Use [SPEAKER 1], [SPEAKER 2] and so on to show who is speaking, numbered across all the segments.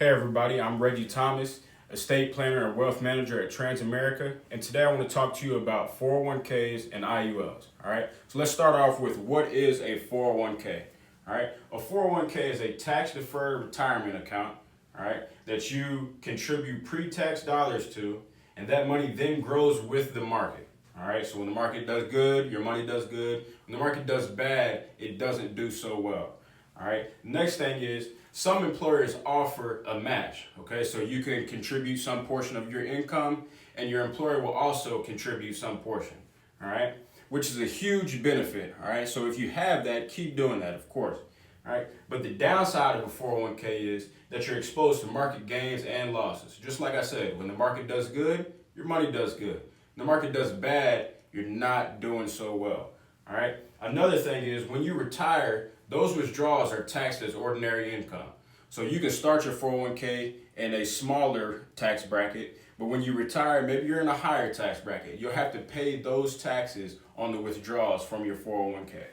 [SPEAKER 1] Hey everybody, I'm Reggie Thomas, estate planner and wealth manager at Transamerica, and today I want to talk to you about 401ks and IULs. All right, so let's start off with what is a 401k. All right, a 401k is a tax-deferred retirement account. All right, that you contribute pre-tax dollars to, and that money then grows with the market. All right, so when the market does good, your money does good. When the market does bad, it doesn't do so well. All right, next thing is some employers offer a match. Okay, so you can contribute some portion of your income, and your employer will also contribute some portion. All right, which is a huge benefit. All right, so if you have that, keep doing that, of course. All right, but the downside of a 401k is that you're exposed to market gains and losses. Just like I said, when the market does good, your money does good. When the market does bad, you're not doing so well. All right, another thing is when you retire, those withdrawals are taxed as ordinary income. So you can start your 401k in a smaller tax bracket, but when you retire, maybe you're in a higher tax bracket. You'll have to pay those taxes on the withdrawals from your 401k.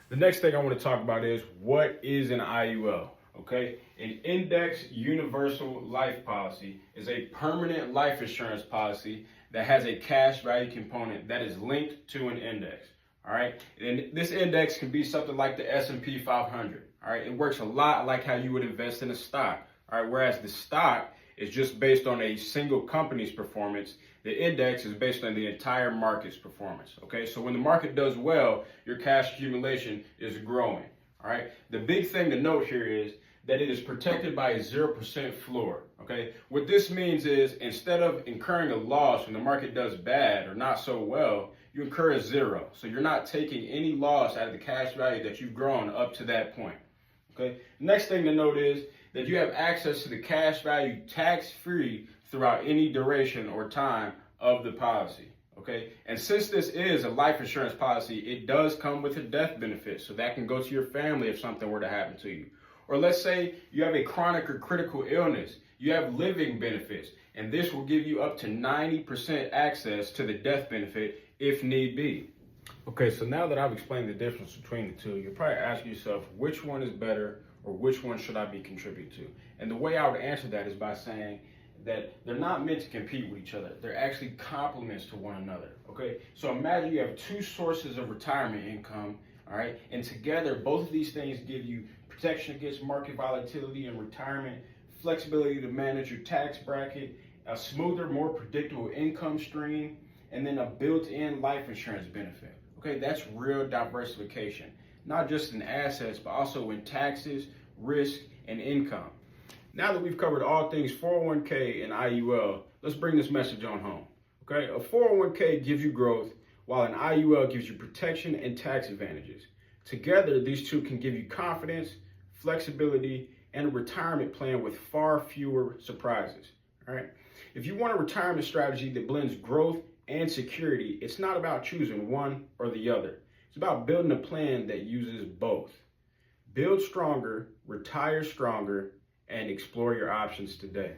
[SPEAKER 1] The next thing I want to talk about is what is an IUL. Okay, an index universal life policy is a permanent life insurance policy that has a cash value component that is linked to an index. All right, and this index can be something like the S&P 500. All right, it works a lot like how you would invest in a stock. All right, whereas the stock is just based on a single company's performance, the index is based on the entire market's performance. Okay, so when the market does well, your cash accumulation is growing. All right, the big thing to note here is that it is protected by a 0% floor. Okay, what this means is instead of incurring a loss when the market does bad or not so well, you incur a zero. So you're not taking any loss out of the cash value that you've grown up to that point. Okay, next thing to note is that you have access to the cash value tax-free throughout any duration or time of the policy. Okay, and since this is a life insurance policy, it does come with a death benefit, so that can go to your family if something were to happen to you. Or let's say you have a chronic or critical illness, you have living benefits, and this will give you up to 90% access to the death benefit if need be. Okay, so now that I've explained the difference between the two, you'll probably ask yourself, which one is better or which one should I be contributing to? And the way I would answer that is by saying that they're not meant to compete with each other. They're actually complements to one another, okay? So imagine you have two sources of retirement income, all right? And together, both of these things give you protection against market volatility in retirement, flexibility to manage your tax bracket, a smoother, more predictable income stream, and then a built-in life insurance benefit. Okay, that's real diversification, not just in assets, but also in taxes, risk, and income. Now that we've covered all things 401k and IUL, let's bring this message on home. Okay, a 401k gives you growth, while an IUL gives you protection and tax advantages. Together, these two can give you confidence, flexibility, and a retirement plan with far fewer surprises. All right, if you want a retirement strategy that blends growth and security, it's not about choosing one or the other. It's about building a plan that uses both. Build stronger, retire stronger, and explore your options today.